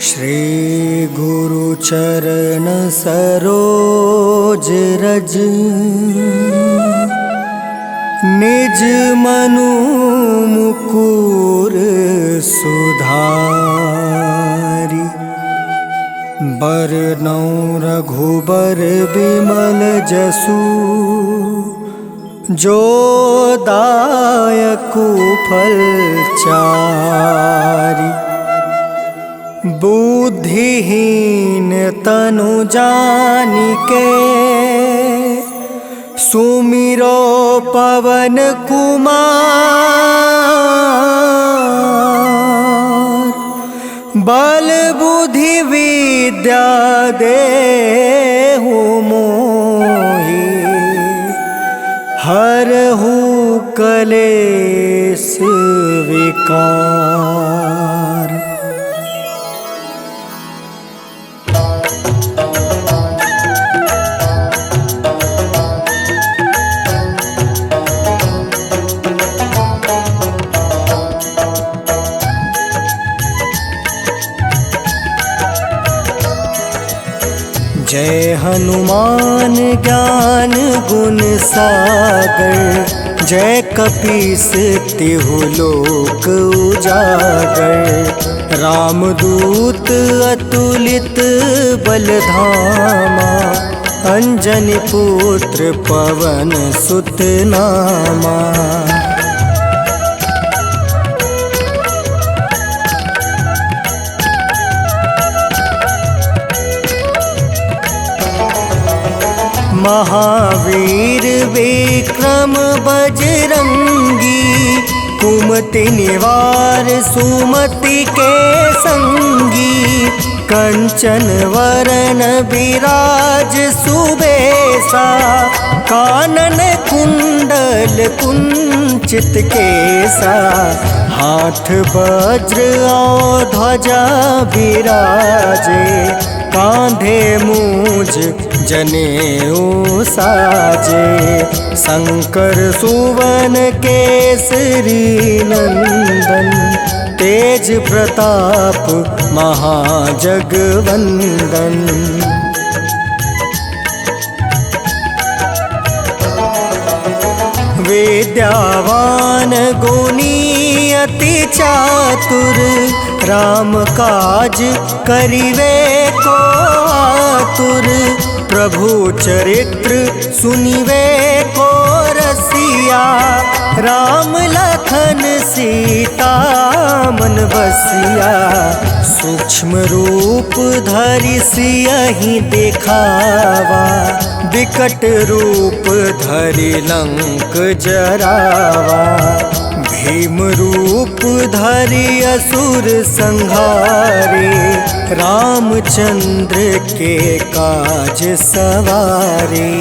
श्री गुरु चरण सरोज रज निज मनु मुकुर सुधारि। बरनौ रघुबर बिमल जसु जो दायकु फल चारि। बुद्धिहीन तनु जानिके सुमिरो पवन कुमार। बल बुद्धि विद्या देहु मोहि हरहु कलेश विकार। जय हनुमान ज्ञान गुण सागर। जय कपीस तिहु लोक उजागर। रामदूत अतुलित बल धामा। अंजनी पुत्र पवन सुत नामा। महावीर विक्रम बजरंगी। कुमति निवार सुमति के संगी। कंचन वरन विराज सुबेसा। कानन कुंडल कुंचित केसा। हाथ वज्र और ध्वजा विराजे। कांधे मूज जनेऊ साजे। शंकर सुवन केसरी नंदन। तेज प्रताप महाजगवंदन। विद्यावान गुणी अति चातुर। राम काज करिवे को आतुर। प्रभु चरित्र सुनिवे को रसिया। राम लखन सीता मन बसिया। सूक्ष्म रूप धरि सियहि दिखावा। विकट रूप धरि लंक जरावा। भीम रूप धरि असुर संहारे। रामचंद्र के काज सवारे।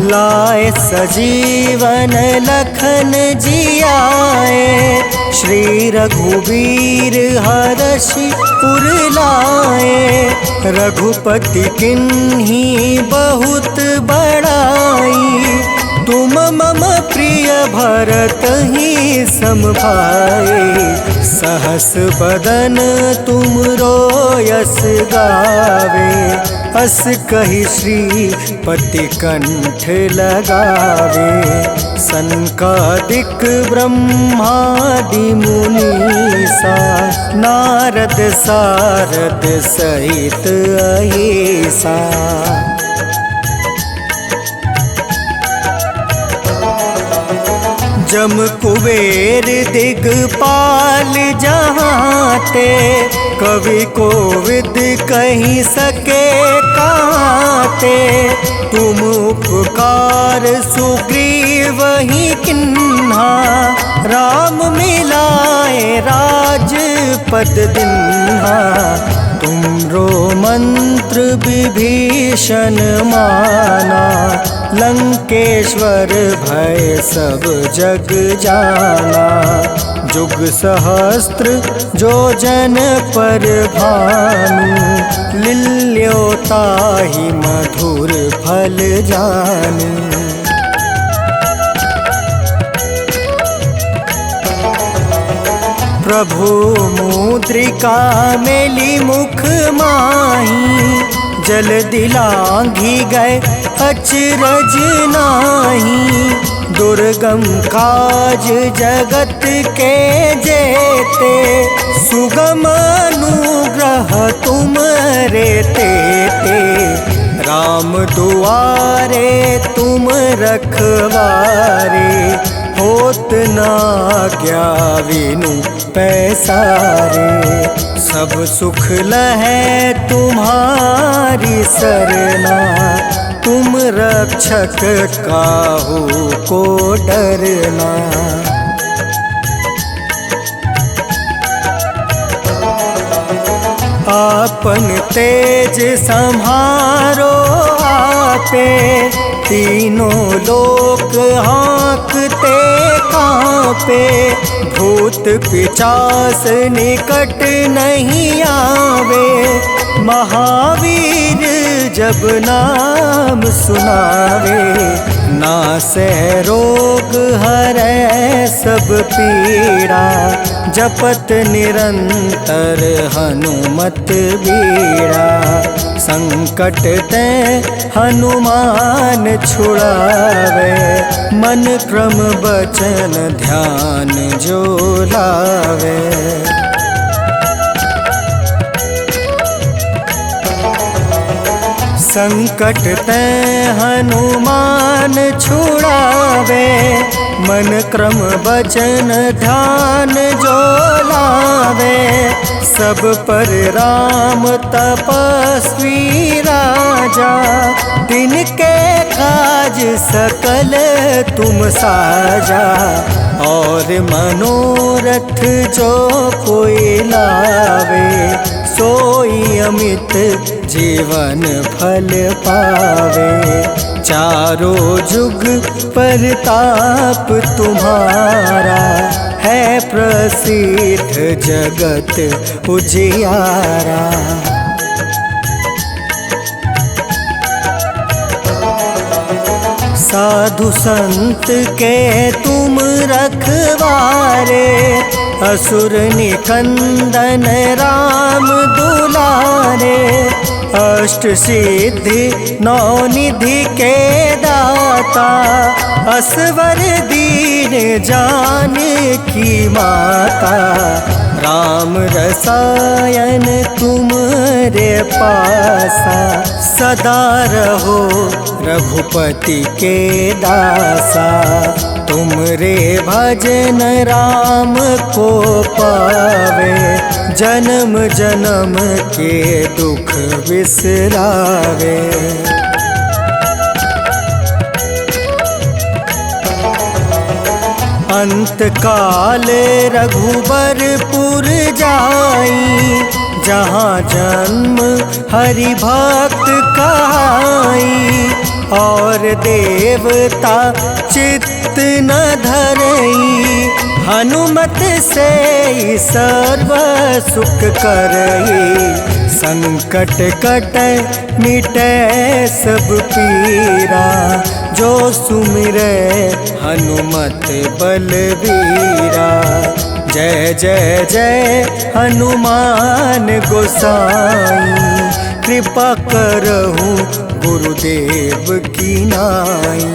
लाए सजीवन लखन जियाए। श्री रघुबीर हरषि उर लाए। रघुपति किन्ही बहुत बड़ाई। तुम मम प्रिय भरत ही सम भाई। सहस बदन तुम रोयस गावे। अस कहि श्रीपति कंठ लगावे। सनकादिक ब्रह्मादि मुनीसा। नारद सारद सहित अहिसा। जम कुबेर दिगपाल जहाते। कवि कोविद कहि सके काते। तुम उपकार सुग्रीव ही किन्हा। राम मिलाए राजपद दिन्हा। तुमरो मंत्र विभीषण माना। लंकेश्वर भय सब जग जाना। जुग सहस्त्र जो जन पर भानु, लिल्योताहि मधुर फल फल जानू। प्रभु मुद्रिका मेली मुख माही, जल दिलांघी गए अचरज नाही। दुर्गम काज जगत के जेते, सुगम अनुग्रह तुम रे तेते। राम दुआरे तुम रखवारे, होत ना क्या विनु पैसारे। सब सुख लहै तुम्हारी सरना, तुम रक्षक काहू को डरना। आपन तेज सम्हारो आपे, तीनों लोक हाँकते कांपे। भूत पिशाच निकट नहीं आवे, महावीर जब नाम सुनावे। नासै रोग हरै सब पीड़ा, जपत निरंतर हनुमत बीड़ा। संकट ते हनुमान छुड़ावे, मन क्रम बचन ध्यान जो लावे। संकट ते हनुमान छुड़ावे, मन क्रम बचन ध्यान जो लावे। सब पर राम तपस्वी राजा, तिनके काज सकल तुम साजा। और मनोरथ जो कोई लावे, सोई अमित जीवन फल पावे। चारों जुग परताप तुम्हारा, है प्रसिद्ध जगत उजियारा। साधु संत के तुम रखवारे, असुर निकंदन राम दुलारे। अष्ट सिद्धि नौ निधि के दाता, असवर दीन जानकी माता। राम रसायन तुमरे पासा, सदा रहो रघुपति के दासा। तुमरे भजन राम को पावे, जन्म जन्म के दुख बिसरावे। अंत काल रघुबरपुर जाई, जहाँ जन्म हरि भक्त कहाई। और देवता चित्त न धरई, हनुमत से सर्व सुख करई। संकट कटै मिटै सब पीरा, जो सुमिरै हनुमत बलबीरा। जय जय जय हनुमान गोसाई, कृपा करहु गुरुदेव की नाई।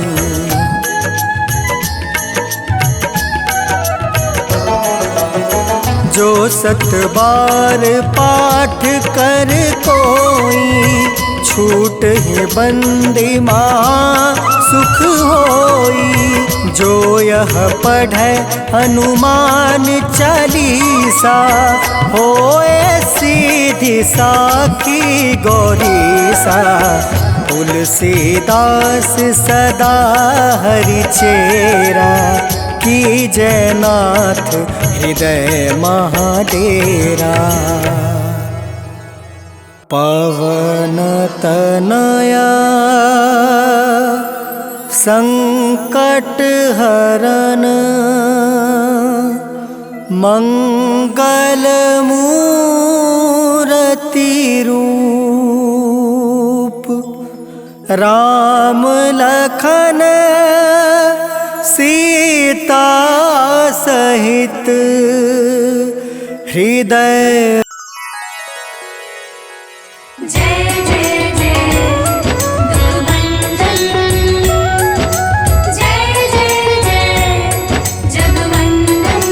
जो सत बार पाठ कर कोई, छूट ही बंदी माँ सुख होई। जो यह पढ़ै हनुमान चालीसा, होए सीधी साखी गौरीसा। तुलसीदास सदा हरि चेरा, की जयनाथ हृदय महाडेरा। पवन तनया संकट हरन, मंगल मूरति रूप। राम लखन सीता सहित हृदय। जय जय जय दुखभंजन, जय जय जय जगवंदन।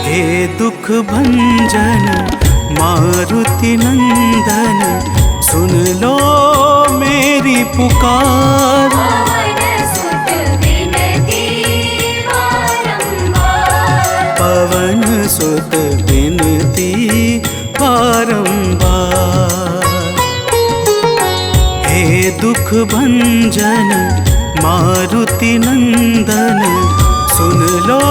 हे दुख भंजन मारुति नंदन, सुन लो मेरी पुकार। पवन सुत विनती बारंबार, पवन सुत विनती बारंबार। हे दुख भंजन मारुति नंदन, सुन लो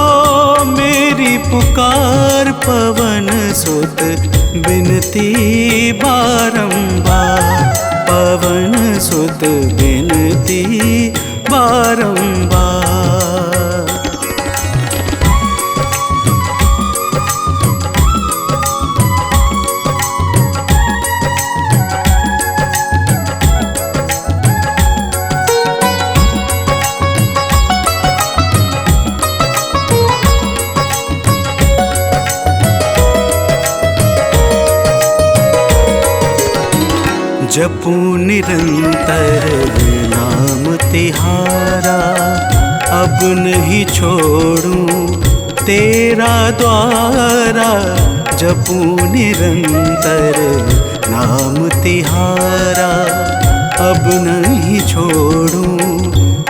मेरी पुकार। पवन सुत विनती बारंबार, पवन सुत विनती बारंबार। जपू निरंतर नाम तिहारा, अब नहीं छोड़ूं तेरा द्वारा। जपू निरंतर नाम तिहारा, अब नहीं छोड़ूं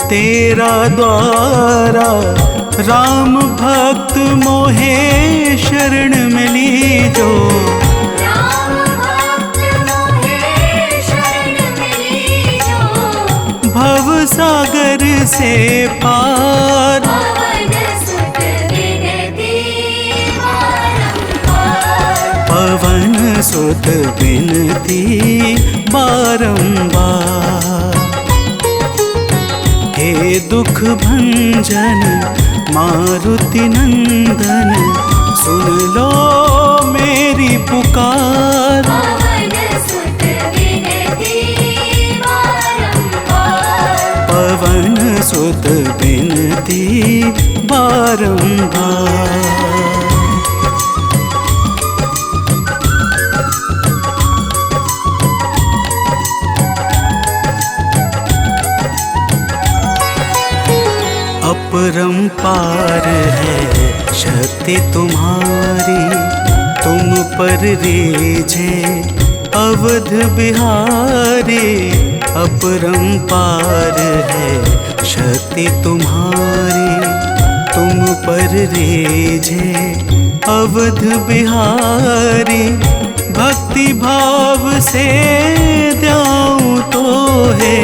तेरा द्वारा। राम भक्त मोहे शरण मिली जो, भव सागर से पार। पवन सुत विनती बारंबार, पवन सुत विनती बारंबार। हे दुख भंजन मारुति नंदन, सुन लो मेरी पुकार। पवन सुत विनती बारंबार, पवन सुत विनती बारंबार। अपरंपार है शक्ति तुम्हारी, तुम पर रीझे अवध बिहारी। अपरंपार है शक्ति तुम्हारी, तुम पर रीझे अवध बिहारी। भक्ति भाव से द्याऊं तो है,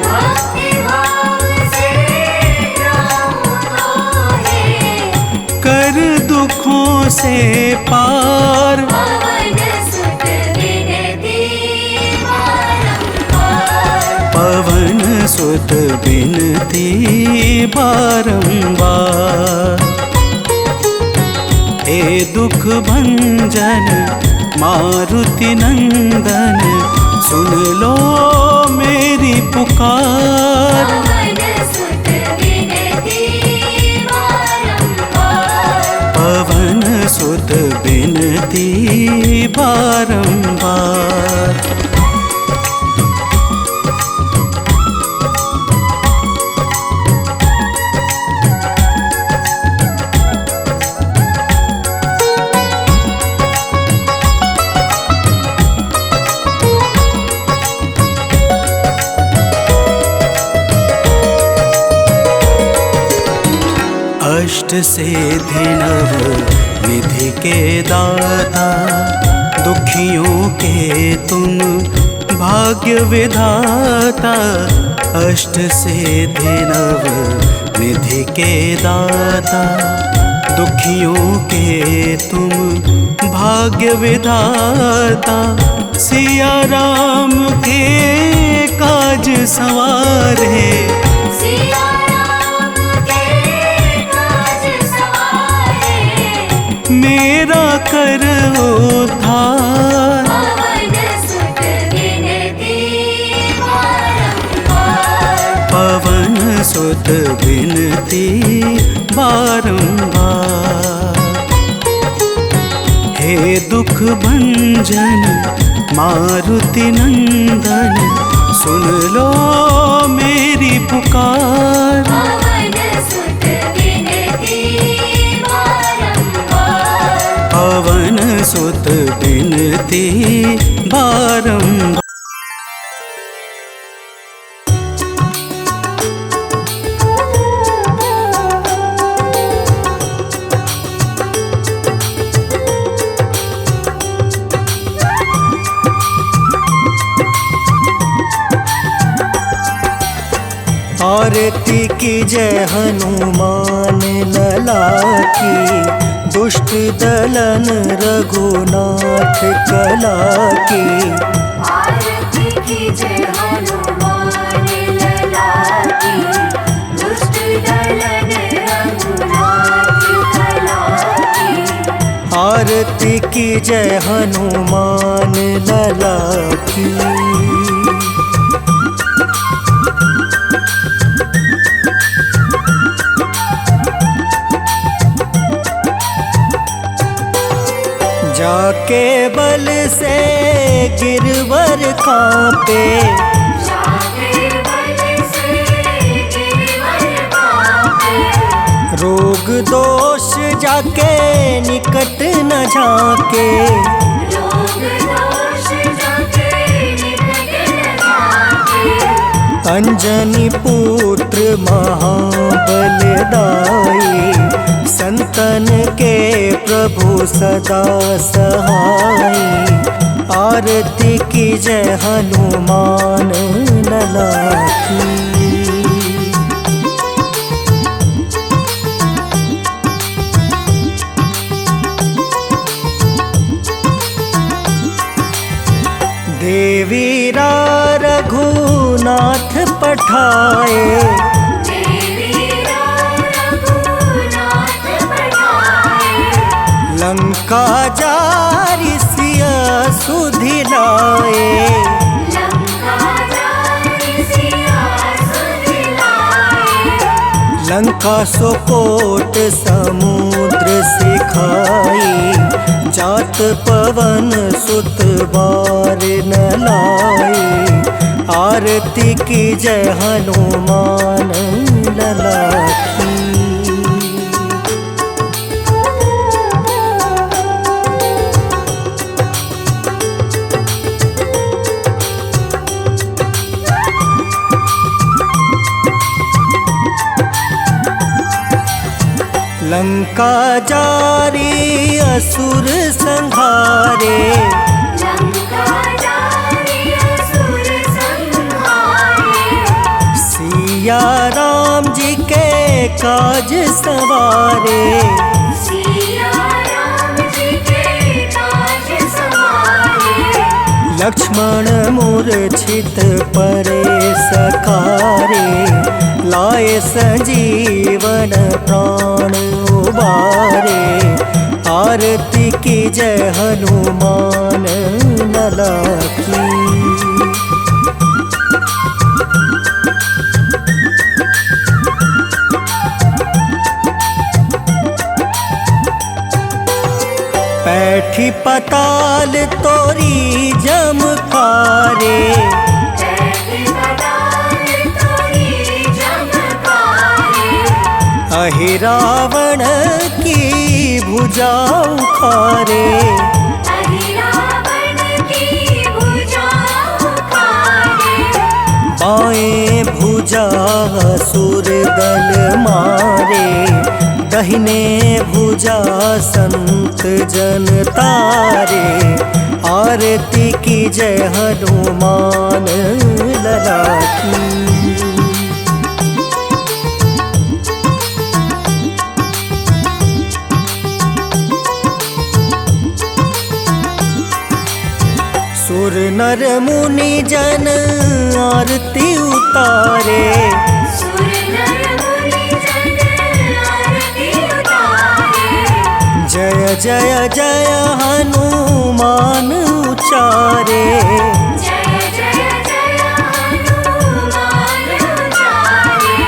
भक्ति भाव से गाऊं तो है। कर दुखों से पार। पवन सुत विनती बारंबार, पवन सुत विनती बारंबार। हे दुख भंजन मारुति नंदन, सुन लो मेरी पुकार। पवन सुत विनती बारंबार, पवन सुत विनती बारंबार। अष्ट सिद्धि नव निधि के दाता, दुखियों के तुम भाग्य विधाता। अष्ट सिद्धि नव निधि के दाता, दुखियों के तुम भाग्य विधाता। सिया राम के काज सवारे, सिया सुत बिनती बारंबार। हे दुख भंजन मारुति नंदन, सुन लो मेरी पुकार। पवन सुत विनती बारंबार। पवन सुत बिनती बारंबार। आरती की जय हनुमान लला की, दुष्ट दलन रघुनाथ कला की। आरती की जय हनुमान लला की, दुष्ट दलन रघुनाथ कला की। आरती की जय हनुमान लला की। जाके बल से गिरवर कांपे, जाके बल से गिरवर कांपे। रोग दोष जाके निकट न झाके। रोग दोष जाके निकट न जाके। अंजनी पुत्र महाबलदाई, संतन के प्रभु सदा सहाय। आरती की जय हनुमान लला की। देवीरा रघुनाथ पठाए, देवीरा रघुनाथ पठाए। लंका जारी सिया सुधिलाए। लंका जारी सिया सुधिलाए। लंका सोकोट समुद्र सिखाई, जात पवन सुत बार न लाई। आरती की जय हनुमान लला की। लंका जारी असुर संहारे, लंका जारी असुर संहारे। सिया राम जी के काज सवारे। सिया राम जी के काज सवारे। लक्ष्मण मूर्छित परे सखारे, लाए संजीवन प्राण उबारे। आरती की जय हनुमान लला की। पैठी पताल तोरी जमकारे, पैठी पताल तोरी जमकारे। अहि रावण की भुजा उखारे। अहि रावण की भुजा उखारे। बाएं भुजा असुर दल मारे, दहिने भुजा संत जन तारे। आरती की जय हनुमान लला की। सुर नर मुनि जन आरती उतारे, सुर नर मुनि जन आरती उतारे। जय जय जय हनुमान उचारे। जय जय जय हनुमान उचारे।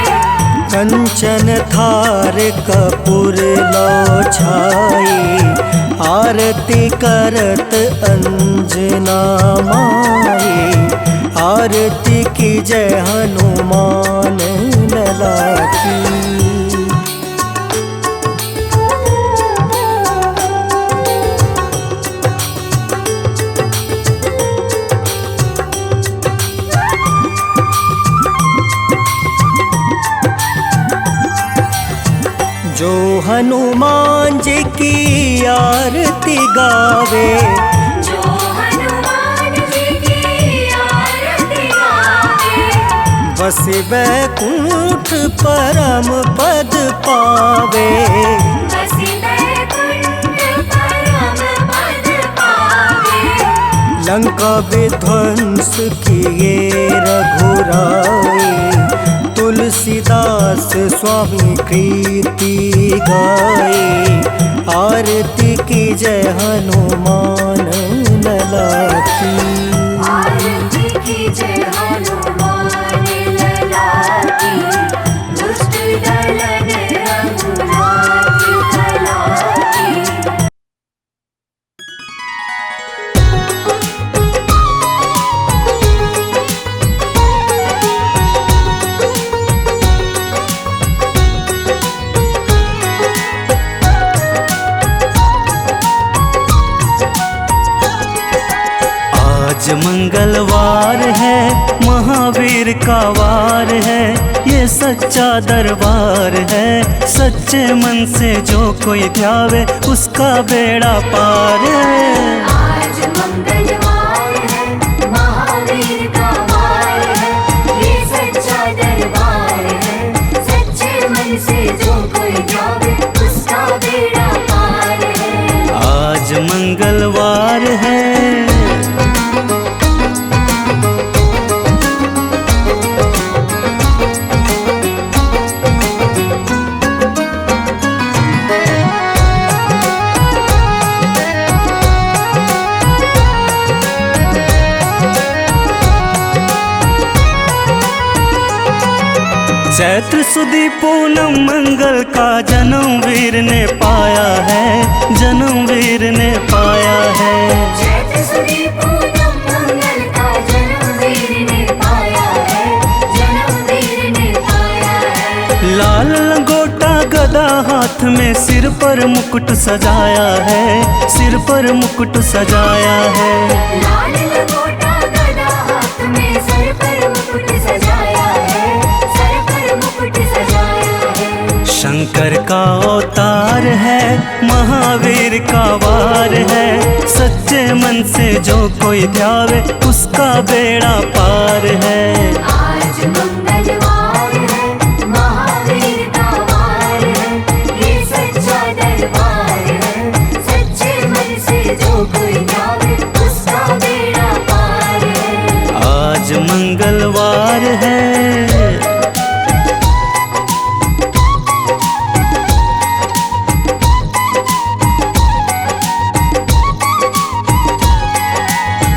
कंचन थार कपूर लो छाई, आरती करत अंजना माई। आरती की जय हनुमान लला की। जो हनुमान जी की आरती गावे, जो हनुमान जी की आरती गावे, बस बैकुंठ परम पद पावे। बसी बैकुंठ परम पद पावे। लंका विध्वंस किए रघुराई, तुलसीदास स्वामी कृति गाई। आरती की जय हनुमान लला की। आरती की जय हनुमान लला की। दुष्ट दलन रघुनाथ कला की। आज मंगलवार है, महावीर का वार है, ये सच्चा दरबार है। सच्चे मन से जो कोई ध्यावे, उसका बेड़ा पार है। आज मंगलवार है, महावीर का वार है, ये सच्चा दरबार है। सच्चे मन से जो कोई जावे, उसका बेड़ा पार है। आज मंगलवार है। चैत्र सुदी पूनम मंगल का जन्म वीर ने पाया है, जन्म वीर ने पाया है। चैत्र सुदी पूनम मंगल का जन्म वीर ने पाया है, जन्म वीर ने पाया है। लाल लंगोटा गदा हाथ में, सिर पर मुकुट सजाया है, सिर पर मुकुट सजाया है। लाल लंगोटा गदा हाथ में, सर पर मुकुट सजाया है, सर पर मुकुट सजाया है। शंकर का अवतार है, महावीर का वार है। सच्चे मन से जो कोई ध्यावे, उसका बेड़ा पार है। आज मंगलवार है, महावीर का वार है, ये सच्चा दरबार है। सच्चे मन से जो कोई जावे, उसका बेड़ा पार है। आज मंगलवार है।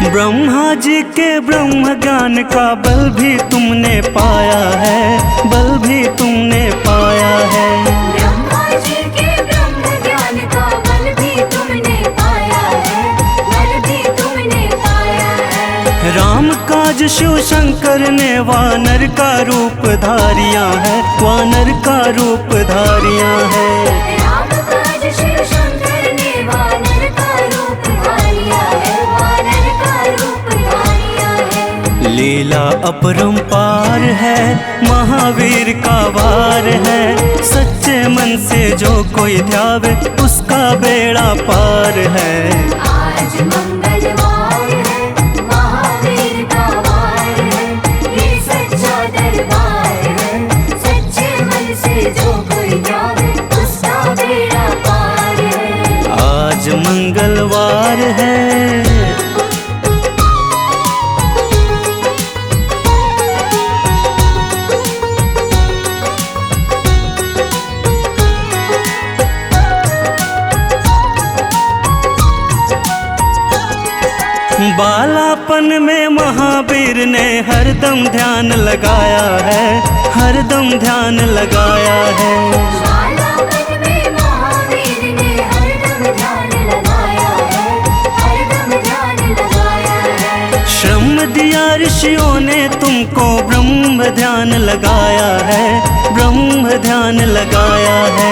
ब्रह्मा जी के ब्रह्म ज्ञान का बल भी तुमने पाया है, बल भी तुमने पाया है। ब्रह्मा जी के ब्रह्म ज्ञान का बल भी तुमने पाया है, बल भी तुमने पाया है। राम काज शिव शंकर ने वानर का रूप धारिया है, वानर का रूप धारिया है। राम काज शिव शंकर ने वानर का रूप धारिया है, वानर का रूप धारिया है। लीला अपरंपार है, महावीर का वार है। सच्चे मन से जो कोई ध्यावे, उसका बेड़ा पार है। आज मंगलवार है, महावीर का वार है, ये सच्चा दरबार है। सच्चे मन से जो कोई जावे, उसका बेड़ा पार है। आज मंगलवार है। बालापन में महावीर ने हरदम ध्यान लगाया है, हर हरदम ध्यान लगाया है। ज्वाला मन में महावीर ने हरदम ध्यान लगाया है, हरदम ध्यान लगाया है। श्रम दिया ऋषियों ने तुमको ब्रह्म ध्यान लगाया है, ब्रह्म ध्यान लगाया है।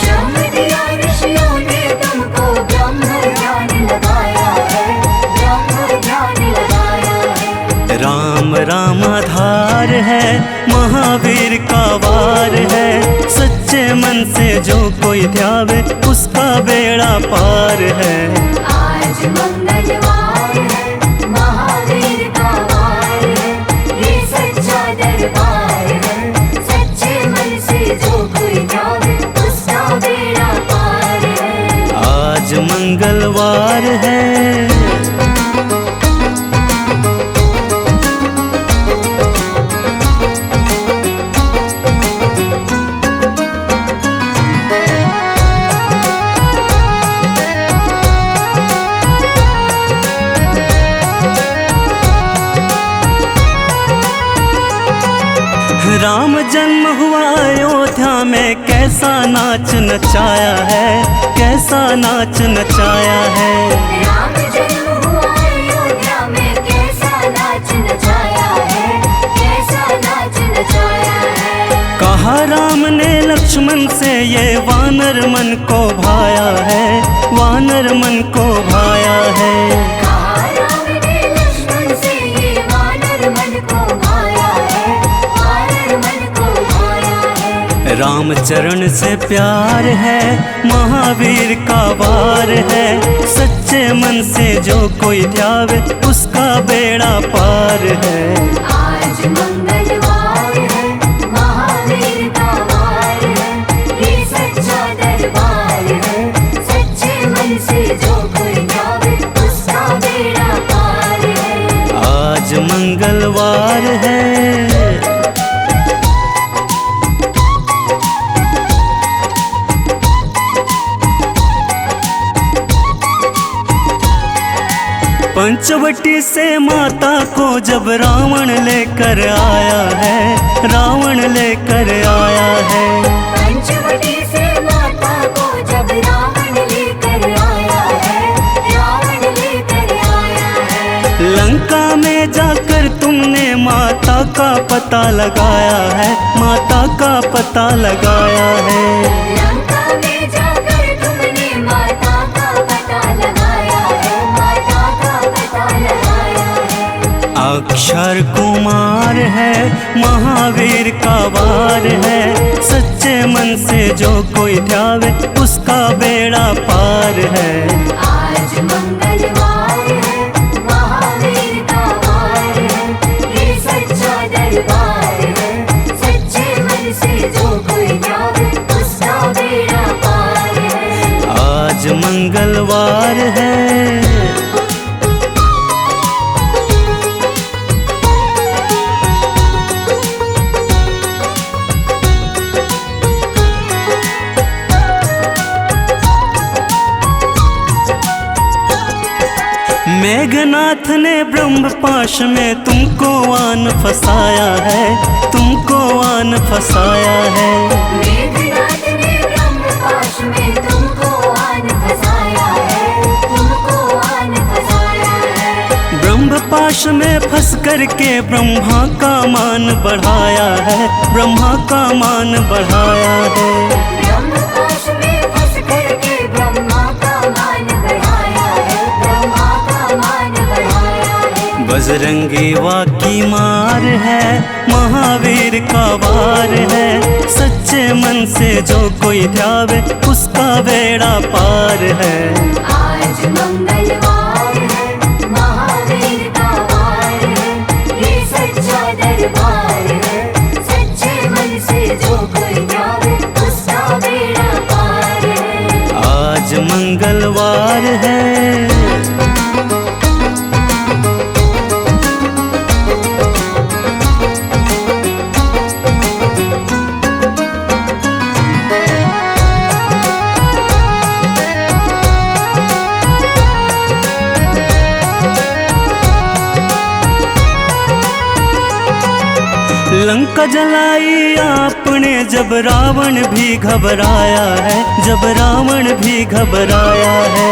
श्रम दिया ऋषियों ने तुमको ब्रह्म ध्यान लगाया है, ब्रह्म ध्यान लगाया है। राम राम आधार है, महावीर का वार है। सच्चे मन से जो कोई ध्यावे उसका बेड़ा पार है। आज मंगलवार है, महावीर का वार है, ये सच्चा दरबार है। सच्चे मन से जो कोई ध्यावे उसका बेड़ा पार है। आज मंगलवार है। राम जन्म हुआ अयोध्या में, कैसा नाच नचाया है, कैसा नाच नचाया है। राम जन्म हुआ अयोध्या में, कैसा नाच नचाया है, कैसा नाच नचाया है। कहा राम ने लक्ष्मण से ये वानर मन को भाया है, वानर मन को भाया है। कहा राम ने लक्ष्मण से ये वानर मन को भाया है, वानर मन को भाया है। राम चरण से प्यार है, महावीर का वार है। सच्चे मन से जो कोई ध्यावे उसका बेड़ा पार है। आज मंगलवार है, महावीर का वार है, ये सच्चा दरबार है। सच्चे मन से जो कोई ध्यावे उसका बेड़ा पार है। आज मंगलवार है। पंचवटी से माता को जब रावण लेकर आया है, रावण लेकर आया है। पंचवटी से माता को जब रावण लेकर आया है, रावण लेकर आया है। लंका में जाकर तुमने माता का पता लगाया है, माता का पता लगाया है। लंका में जाकर तुमने माता का पता लगाया है, माता का पता लगाया है। अक्षर कुमार है, महावीर का वार है। सच्चे मन से जो कोई ध्यावे उसका बेड़ा पार है। आज मंगलवार है, महावीर का वार है, ये सच्चा दरबार है। सच्चे मन से जो कोई ध्यावे उसका बेड़ा पार है। आज मंगलवार है। मेघनाथ ने ब्रह्म पाश में तुमको आन फसाया है, तुमको आन फसाया है। मेघनाथ ने ब्रह्मपाश में तुमको आन फसाया है, तुमको आन फसाया है। ब्रह्म पाश में फंस करके ब्रह्मा का मान बढ़ाया है, ब्रह्मा का मान बढ़ाया है। ब्रह्मपाश में फंस करके ब्रह्मा का मान बढ़ाया है, ब्रह्मा का मान बढ़ाया है। बजरंगी वाकी मार है, महावीर का वार है। सच्चे मन से जो कोई ध्यावे उसका बेड़ा पार है। आज मंगलवार है, महावीर का वार है, ये सच्चा दरबार है। सच्चे मन से जो कोई ध्यावे उसका बेड़ा पार है। आज मंगलवार है। लंका जलाई आपने जब रावण भी घबराया है, जब रावण भी घबराया है।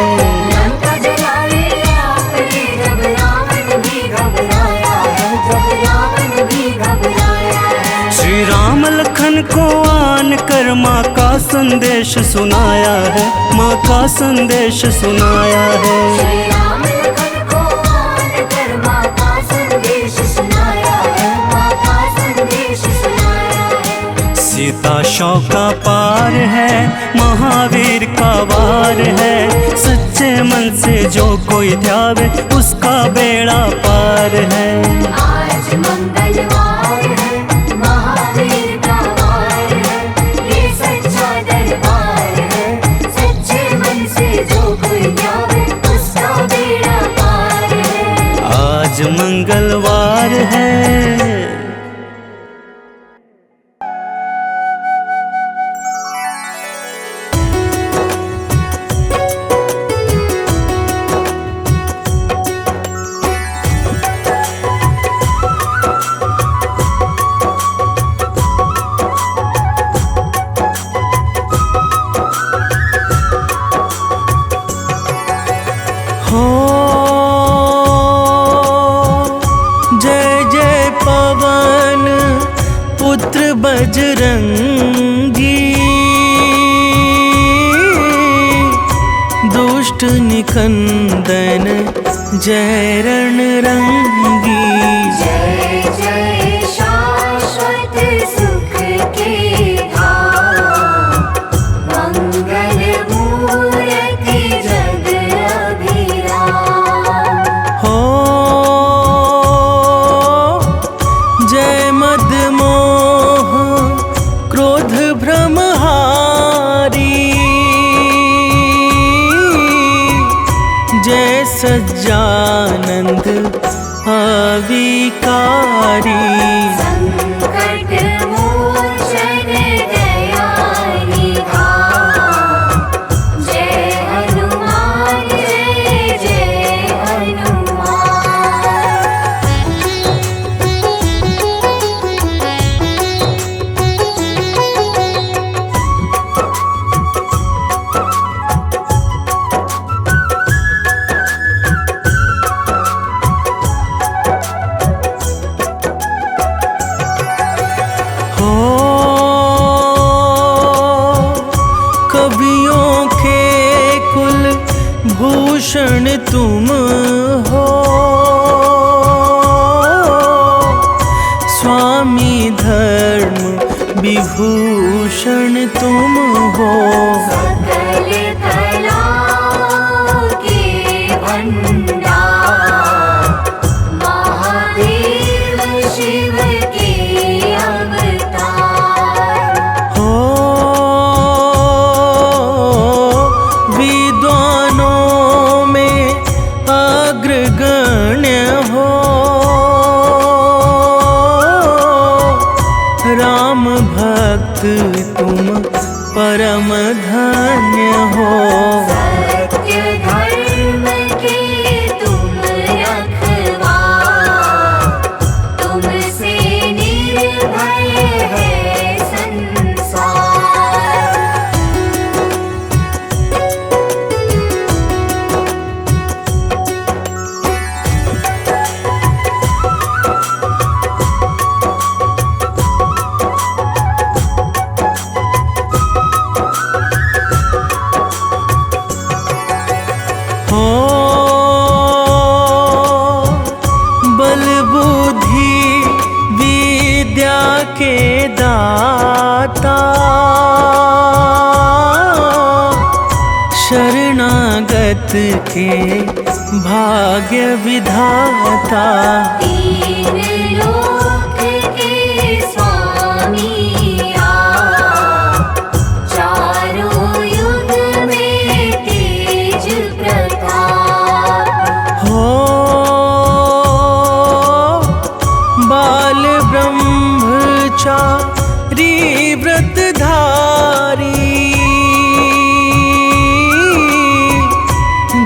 लंका जलाई आपने जब रावण भी घबराया है, जब रावण भी घबराया है। श्री राम लखन को आन कर माँ का संदेश सुनाया है, माँ का संदेश सुनाया है। श्री राम लखन को आन कर माँ का संदेश सुनाया है, माँ का संदेश सुनाया है। सीता शौक का पार है, महावीर का वार है। सच्चे मन से जो कोई ध्यावे उसका बेड़ा पार है। आज मंगलवार है, महावीर का वार है, ये सच्चा दरबार है। सच्चे मन से जो कोई ध्यावे उसका बेड़ा पार है। आज मंगलवार है। हो जय जय पवन पुत्र बजरंगी, दुष्ट निकंदन जय रणरंगी। जय जय शाश्वत सुख के धाम, मंगल मूर्ति जग अभिराम। हो जय मदमोह क्रोध भ्रमहारी, जय सज्जानंद अविकारी। संकट मोचन दया निधान, जय हनुमान जय जय हनुमान। हो कवियों के कुल भूषण तुम हो, स्वामी धर्म विभूषण तुम हो। सकल कलाओं के भंडार, महादेव शिव के अवतार। हो विद्वानों में अग्रगण्य हो, राम भक्त तुम परम धन्य हो। सत्य धर्म के तुम रखवार, तुमसे निर्भय है संसार। हो बल बुद्धि विद्या के दाता, शरणागत के भाग्य विधाता। तीन लोक के स्वामी आप, चारों युग में तेज प्रताप। हो बाल ब्रह्मचारी व्रतधारी,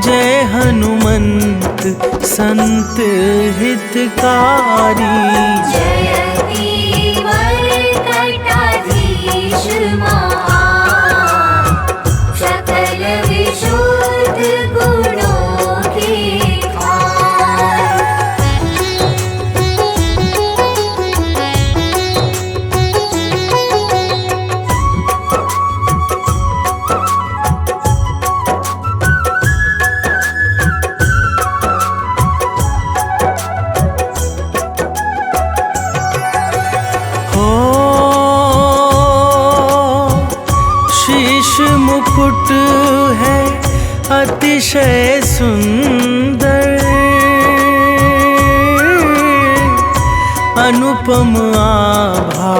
जय हनुमंत संत हितकारी। जयति अतिशय सुंदर अनुपम आभा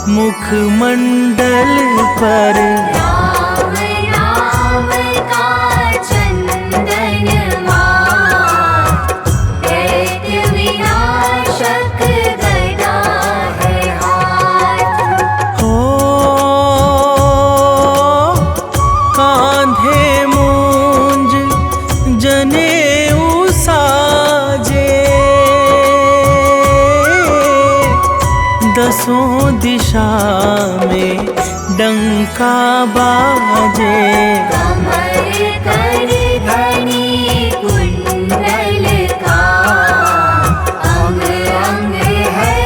मुखमंडल पर। राम नाम का चंदन मात, दैत्य विनाशक गदा है हाथ। हो कांधे मूंज जनेऊ साजे, दसों दिशा में डंका बाजे। कमर कर धनी कुंडल का, अंग अंग है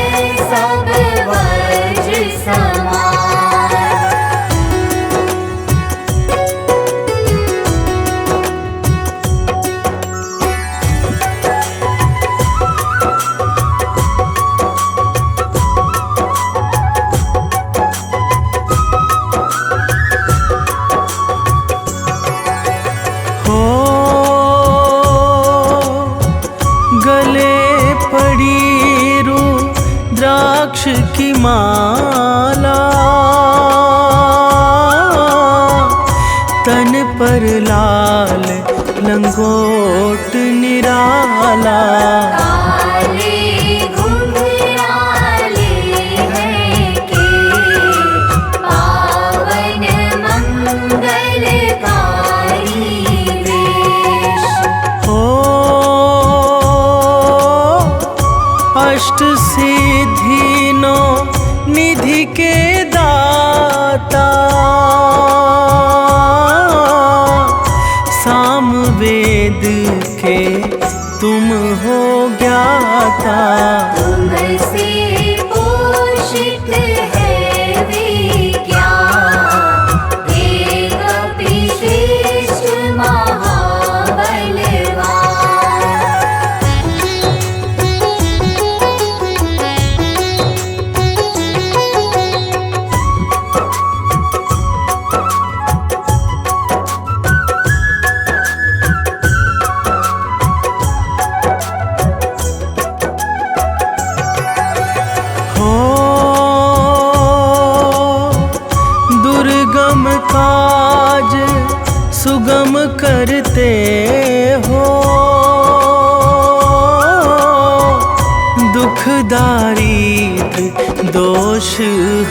सब वज्र समान। हो गले पड़ी रुद्राक्ष की माला, तन पर लाल लंगोट निराला। काले घुंघराले हैं के, पावन मंगलकारी वेश। हो अष्ट सिद्धि नो निधि के दाता, साम वेद के तुम हो ज्ञाता। तुमसे पोषित है विज्ञान, एक विशिष्ट महाबलवान। हो दुर्गम काज सुगम करते हो, दुख दारिद्र दोष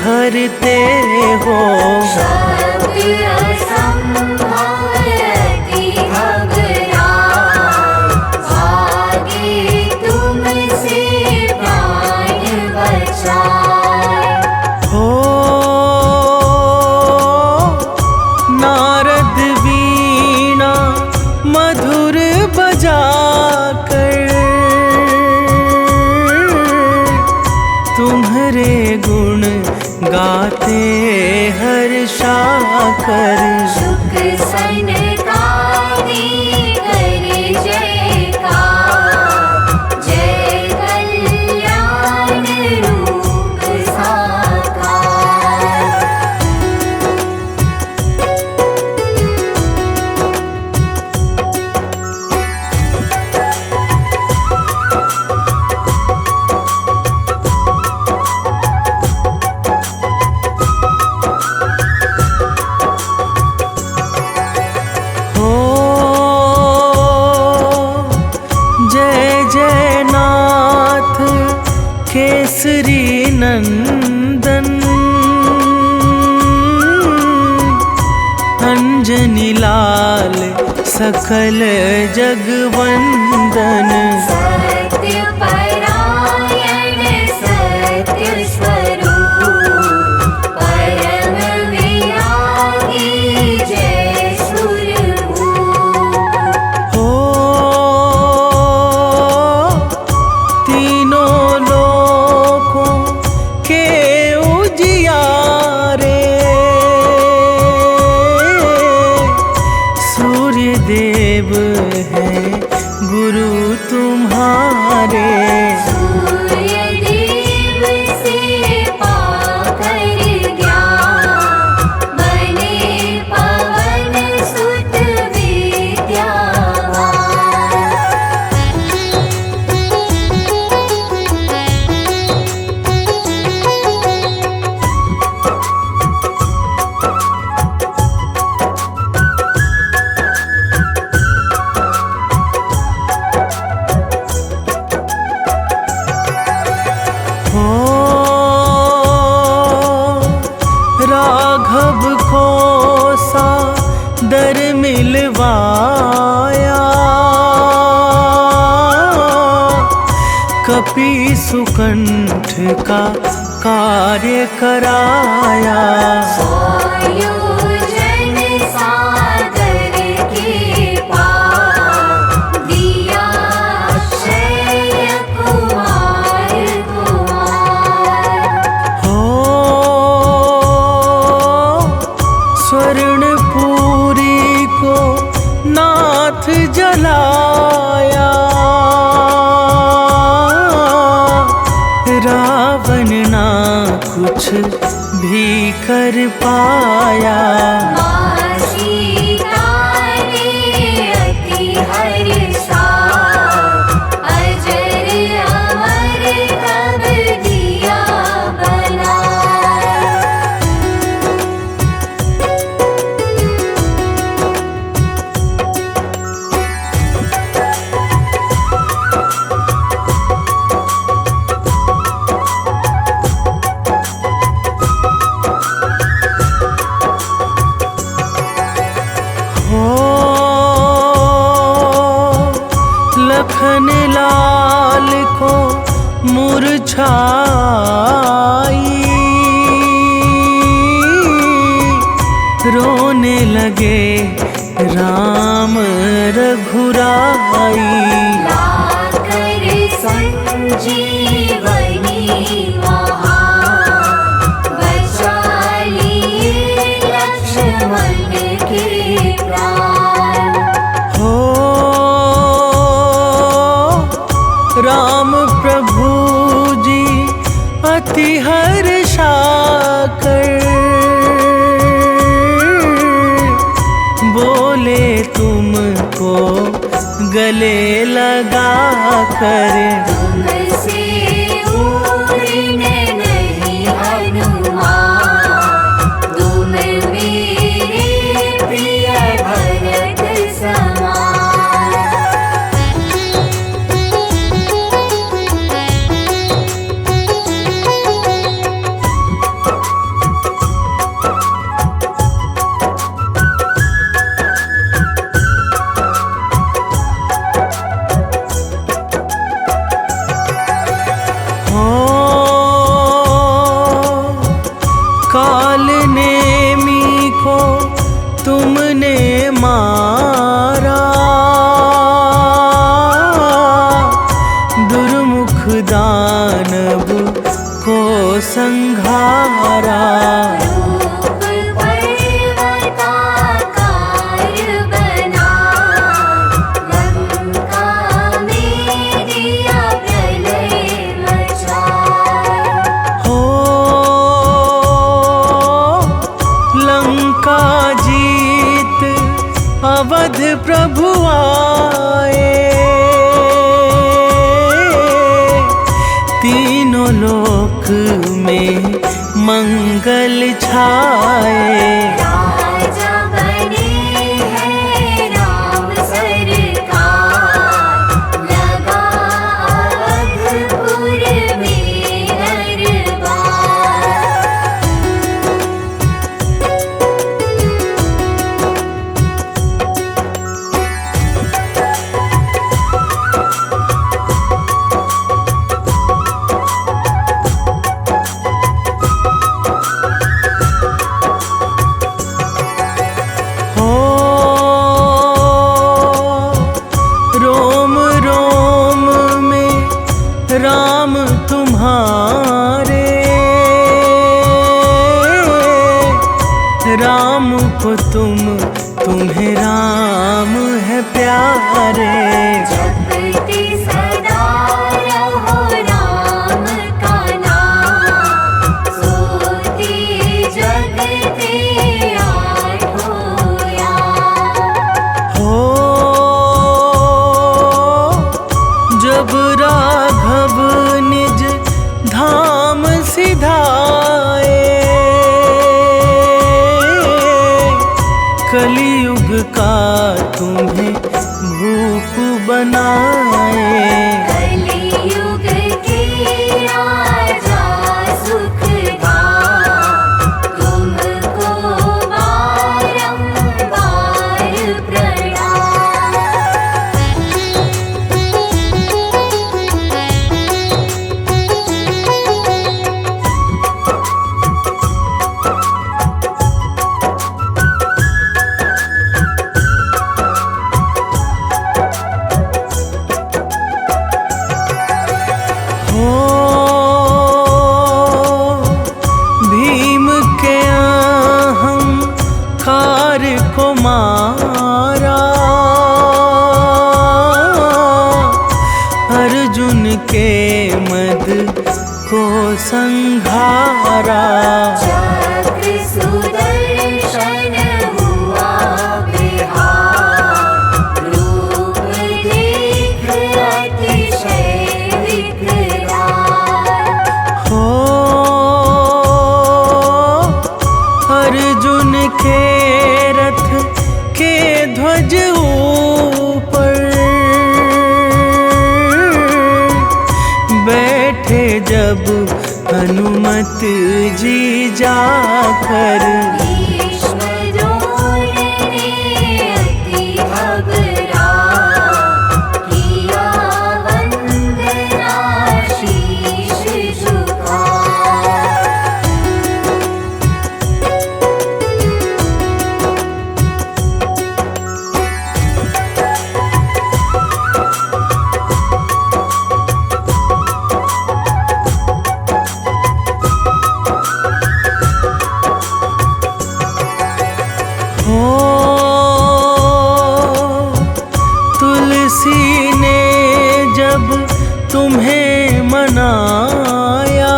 हरते हो। शब्द असंभव अति घबराए, भागे तुमसे प्राण बचाए। हो नारद वीणा मधुर बजाकर, तुम्हारे गुण गाते हर्षाकर। शुक सनकादि करे जयकार, जय कल्याण रूप साकार। हो जय जय नाथ केसरी नंदन, अंजनी लाल सकल जगवंदन। सत्य परायण सत्य स्वरूप, परम विरागी जय सुरभूप। हो तीनों लोकों के उजियारे, सूर्य देव है गुरु तुम्हारे। राघव को सादर मिलवाया, कपि सुकंठ का कार्य कराया। सोयोजन सादर के पार, दिया अक्षय कुमार कुमार। हो स्वर्णपुरी को नाथ जलाया, रावण ना कुछ भी कर पाया। माँ सीता ने अति हर्षा, अजर अमर तब दिया बनाए। हो लखन लाल को मुरझाई, रोने लगे राम रघुराई। लाकर संजीवनी महान, बचा लिए लक्ष्मण के प्राण। हो राम प्रभु जी अति हर्षाकर, बोले तुमको गले लगा कर। तुमसे उड़ने नहीं हनुमान, तुम मेरे प्रिय भरत समान। हो काल नेमी को तुमने मारा, दुर्मुख दानव को संघारा। रूप पर्वताकार बना, लंका में दिया प्रलय मचाए। हो लंका जीत अवध प्रभु आए, तीनों लोक में मंगल छाए। राजा बने हैं राम सरकार, लगा अवधपुर में दरबार। हो रोम रोम में राम तुम्हारे, राम को तुम्हें राम है प्यारे। जपते सदा रहो राम का नाम, सोते जगते आठों याम। हो जब राघव निज धाम सिधाए, कलियुग का तुम्हें भूप बनाए। कलियुग के राजा सुखदाम, तुमको मारा, अर्जुन के मद को संघारा। चक्र सुदर्शन हुआ बिहार, रूप देख अतिशय विकराल। हो अर्जुन के रथ के ध्वज ऊपर बैठे जब हनुमत जी जाकर। भीष्म द्रोण ने अति घबरा, किया वंदना शीश झुका। हो तुलसी ने जब तुम्हें मनाया,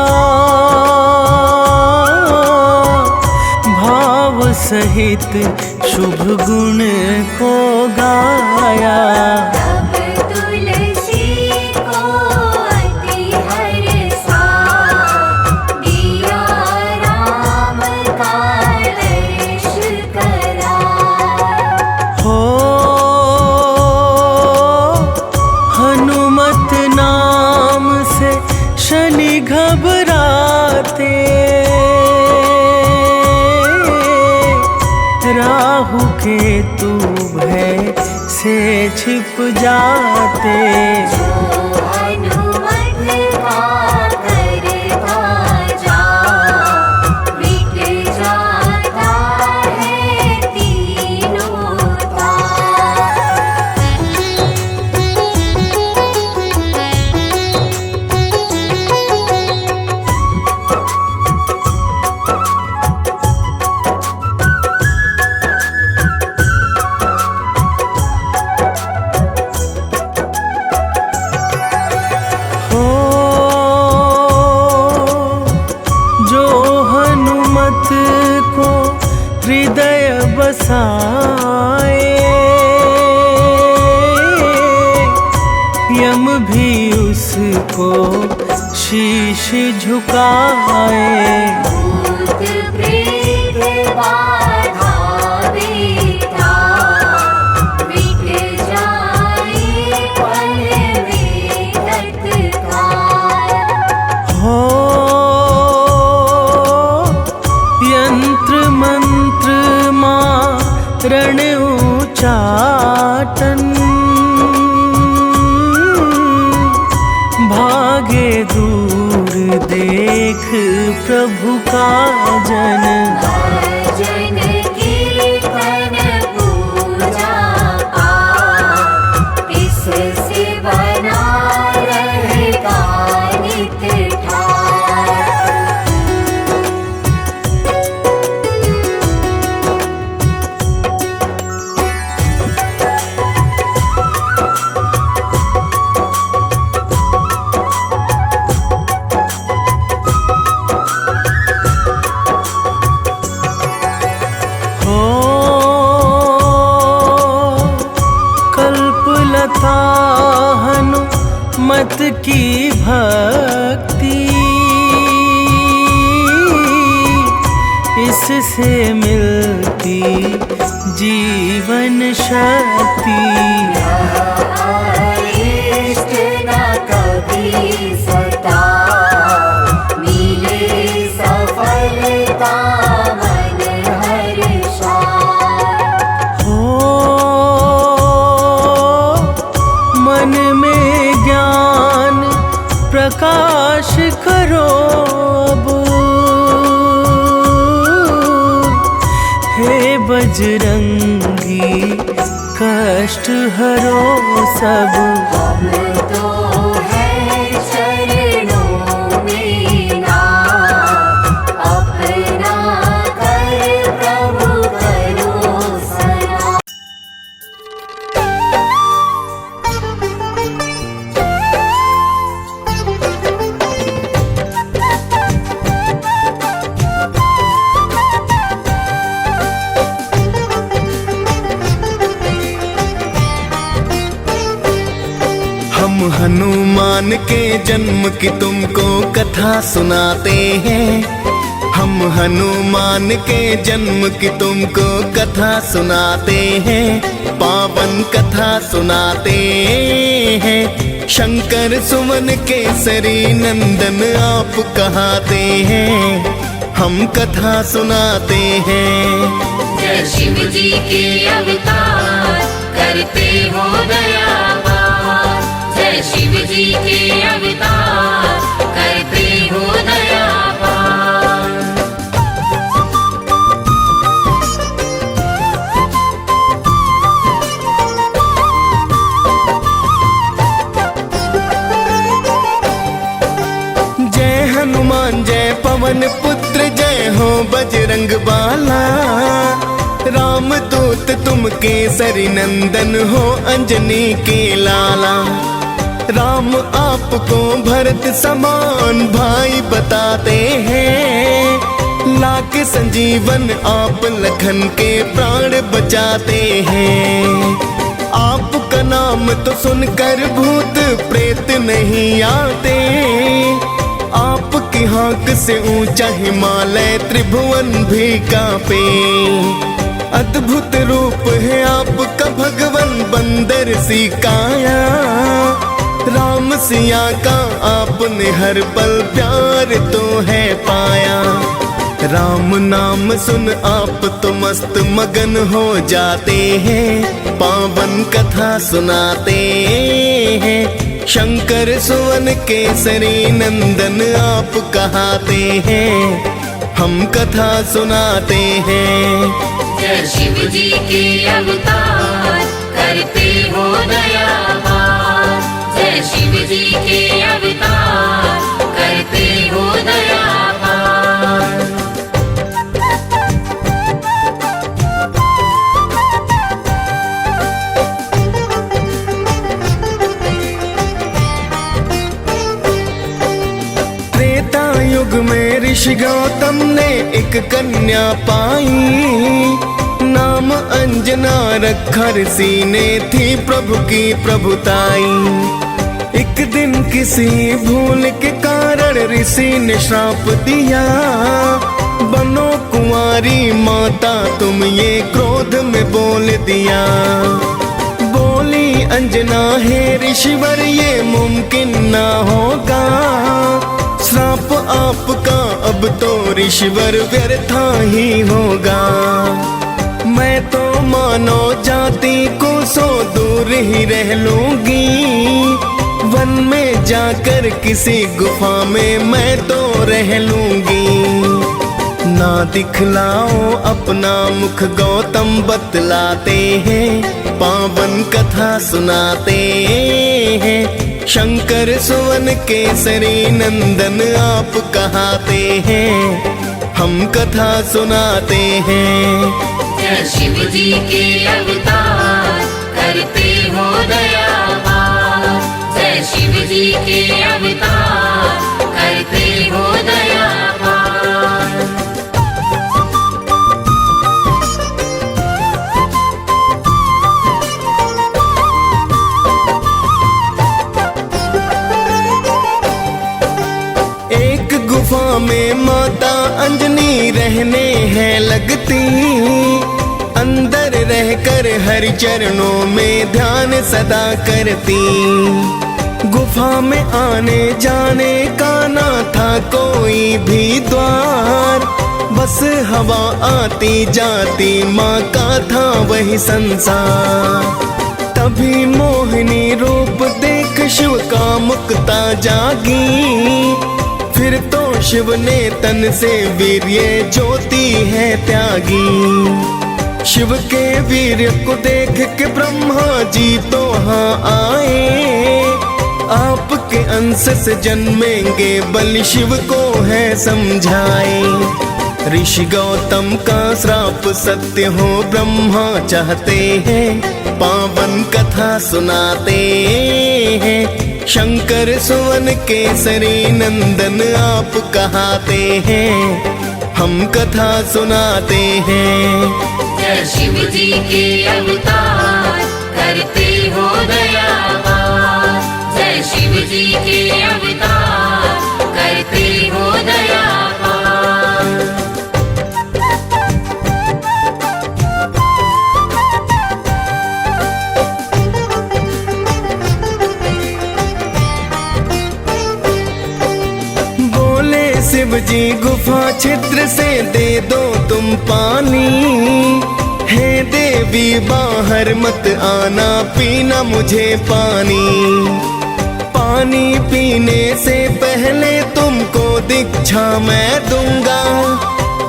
भाव सहित शुभ गुण को गाया। तब तुलसी को अति हर्षा, दिया राम का दर्श करा। हो हनुमत नाम से शनि घबराते, राहु केतु भय से छिप जाते। जो हनुमत का करता जा, मिट जाता है तीनों ताप। हो जो हनुमत को हृदय बसाए, यम भी उसको शीश झुकाए। भूत प्रेत बाधा बेता, मिट जाए पल में तत्काल। हो यंत्र मंत्र मारण उचाटन, भागे दूर देख प्रभु का जन। भजन कीर्तन पूजा पाठ, इससे बना रहेगा नित ठाट। हो कल्पलता हनुमत की भक्ति, इससे मिलती जीवन शक्ति। इष्ट न कभी सता, मिले सफलता मन हर्षा। हो मन में ज्ञान प्रकाश करो अब, हे बजरंगी कष्ट हरो सब। हम तो हैं चरणों में ना, अपना कर प्रभु करो सदा। हनुमान के जन्म की तुमको कथा सुनाते हैं। हम हनुमान के जन्म की तुमको कथा सुनाते हैं, पावन कथा सुनाते हैं। शंकर सुमन केसरी नंदन आप कहाते हैं, हम कथा सुनाते हैं। जय शिव जी के अवतार करते हो दयावार, जय शिव जी के अवतार करते हो दयावार। जय हनुमान जय पवन पुत्र, जय हो बजरंग बाला। राम दूत तुम केसरी नंदन हो, अंजनी के लाला। राम आपको भरत समान भाई बताते हैं, लाके संजीवन आप लखन के प्राण बचाते हैं। आपका नाम तो सुनकर भूत प्रेत नहीं आते, आपकी हाँक से ऊंचा हिमालय त्रिभुवन भी कांपे। अद्भुत रूप है आपका भगवन बंदर सी काया, राम सिया का आपने हर पल प्यार तो है पाया। राम नाम सुन आप तो मस्त मगन हो जाते हैं, पावन कथा सुनाते हैं। शंकर सुवन केसरी नंदन आप कहाते हैं, हम कथा सुनाते हैं। जय शिव जी के अवतार करते हो दयावार, जय शिव जी के अवतार करते हो दयावार। त्रेता युग में ऋषि गौतम ने एक कन्या पाई, नाम अंजना रखा ऋषि ने थी प्रभु की प्रभुताई। एक दिन किसी भूल के कारण ऋषि ने श्राप दिया, बनो कुंवारी माता तुम ये क्रोध में बोल दिया। बोली अंजना हे ऋषिवर ये मुमकिन ना होगा, श्राप आपका अब तो ऋषिवर व्यर्था ही होगा। मैं तो मानव जाति को सौ दूर ही रह लूंगी, वन में जाकर किसी गुफा में मैं तो रह लूंगी। ना दिखलाओ अपना मुख गौतम बतलाते हैं, पावन कथा सुनाते हैं। शंकर सुवन केसरी नंदन आप कहाते हैं, हम कथा सुनाते हैं। जय शिव जी के अवतार करते हो दयावार, जय शिव जी के अवतार करते हो दयावार। गुफा में माता अंजनी रहने हैं लगती, अंदर रहकर हरि चरणों में ध्यान सदा करती। गुफा में आने जाने का ना था कोई भी द्वार, बस हवा आती जाती माँ का था वही संसार। तभी मोहिनी रूप देख शिव का मुक्ता जागी, फिर तो शिव ने तन से वीर्य ज्योति है त्यागी। शिव के वीर्य को देख के ब्रह्मा जी तो हाँ आए, आपके अंश से जन्मेंगे बलि शिव को है समझाए। ऋषि गौतम का श्राप सत्य हो ब्रह्मा चाहते हैं, पावन कथा सुनाते हैं। शंकर सुवन केसरी नंदन आप कहाते हैं, हम कथा सुनाते हैं। जय शिव जी के अवतार करते हो दयावार, जय जय शिव जी के अवतार करते हो दया पार। बोले शिव जी गुफा छिद्र से दे दो तुम पानी, हे देवी बाहर मत आना पीना मुझे पानी। पानी पीने से पहले तुमको दीक्षा मैं दूंगा,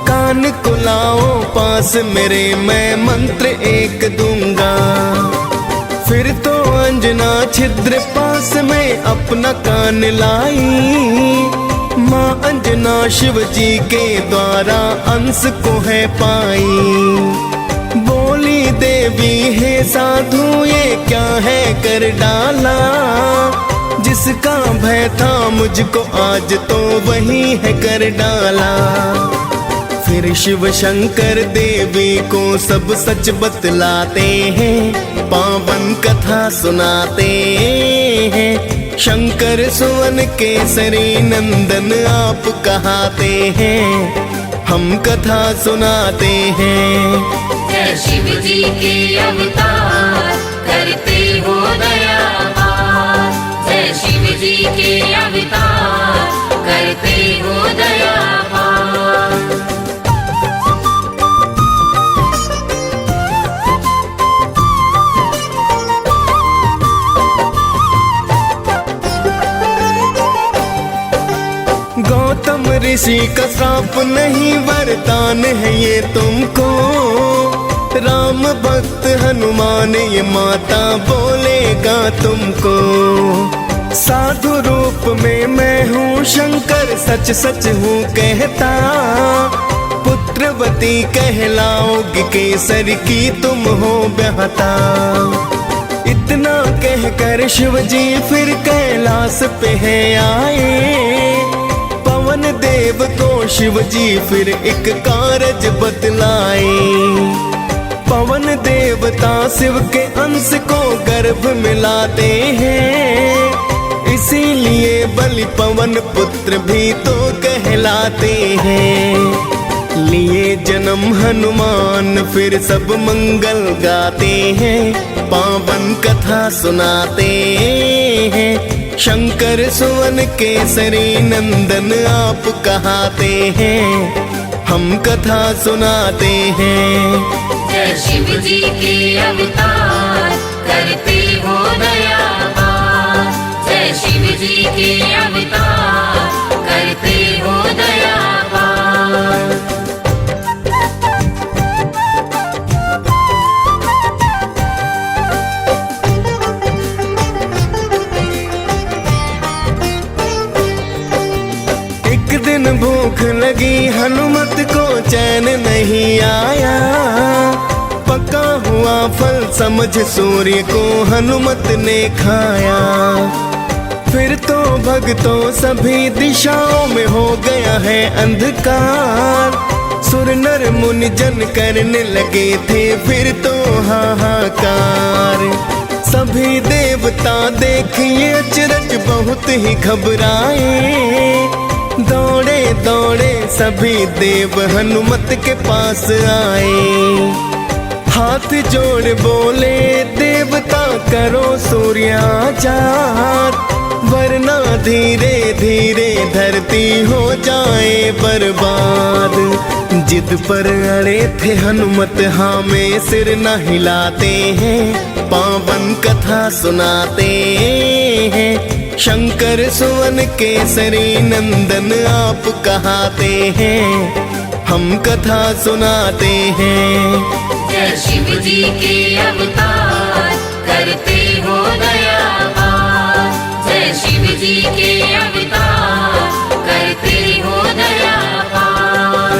कान को लाओ पास मेरे मैं मंत्र एक दूंगा। फिर तो अंजना छिद्र पास में अपना कान लाई, माँ अंजना शिव जी के द्वारा अंश को है पाई। बोली देवी हे साधु ये क्या है कर डाला, जिसका भय था मुझको आज तो वही है कर डाला। फिर शिव शंकर देवी को सब सच बतलाते हैं, पावन कथा सुनाते हैं। शंकर सुवन केसरी नंदन आप कहाते हैं, हम कथा सुनाते हैं। जय शिव जी के अवतार करते हो दया पार। जय शिव जी के अवतार करते हो दया पार। गौतम ऋषि का श्राप नहीं वरदान है ये तुमको, राम भक्त हनुमान ये माता बोलेगा तुमको। साधु रूप में मैं हूँ शंकर सच सच हूँ कहता, पुत्रवती कहलाओगी केसर की तुम हो ब्याहता। इतना कहकर शिव जी फिर कैलाश पे है आए, पवन देव को शिव जी फिर एक कारज बतलाए। पवन देवता शिव के अंश को गर्भ मिलाते हैं, इसीलिए बलि पवन पुत्र भी तो कहलाते हैं। लिए जन्म हनुमान फिर सब मंगल गाते हैं, पावन कथा सुनाते हैं। शंकर सुवन केसरी नंदन आप कहाते हैं, हम कथा सुनाते हैं। जय शिव जी के अवतार करते हो दया पार। जय शिव जी के अवतार करते हो दया पार। दिन भूख लगी हनुमत को चैन नहीं आया, पका हुआ फल समझ सूर्य को हनुमत ने खाया। फिर तो भक्तों सभी दिशाओं में हो गया है अंधकार, सुर नर मुनि जन करने लगे थे फिर तो हाहाकार। सभी देवता देखिए अचरज बहुत ही घबराए, दौड़े दौड़े सभी देव हनुमत के पास आए। हाथ जोड़ बोले देवता करो सूर्याचार, वरना धीरे धीरे धरती हो जाए बर्बाद। जिद पर अड़े थे हनुमत हाँ में सिर न हिलाते हैं, पावन कथा सुनाते हैं। शंकर सुवन केसरी नंदन आप कहाते हैं, हम कथा सुनाते हैं। जय शिव जी के अवतार करते हो दया पार। जय शिव जी के अवतार करते हो दया पार।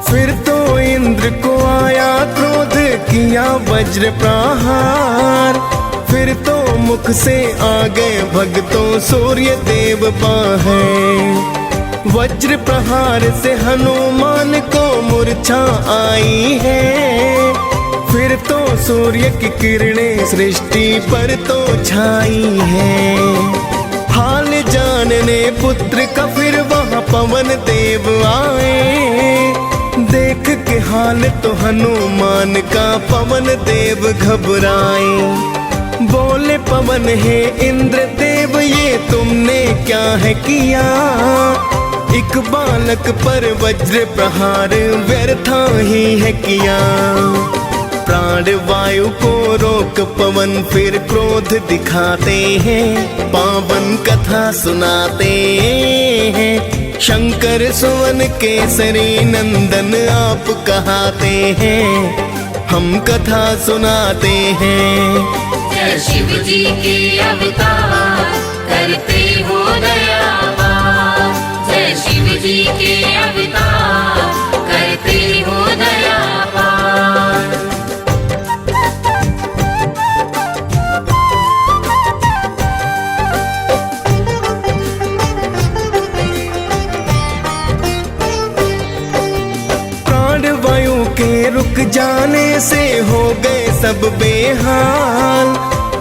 फिर तो इंद्र को आया क्रोध किया वज्र प्रहार, फिर तो मुख से आ गए भक्तों सूर्य देव बाहें। वज्र प्रहार से हनुमान को मूर्छा आई है। फिर तो सूर्य की किरणें सृष्टि पर तो छाई है। हाल जानने पुत्र का फिर वहाँ पवन देव आए। देख के हाल तो हनुमान का पवन देव घबराए। बोले पवन हे इंद्र देव ये तुमने क्या है किया। एक बालक पर वज्र प्रहार व्यर्था ही है किया। प्राण वायु को रोक पवन फिर क्रोध दिखाते हैं। पावन कथा सुनाते हैं। शंकर सुवन केसरी नंदन आप कहाते हैं। हम कथा सुनाते हैं। जय शिव जी के अवतार करते हो दयावान। जय शिव जी के अवतार करते हो दयावान। वायु के रुक जाने से हो गए सब बेहाल।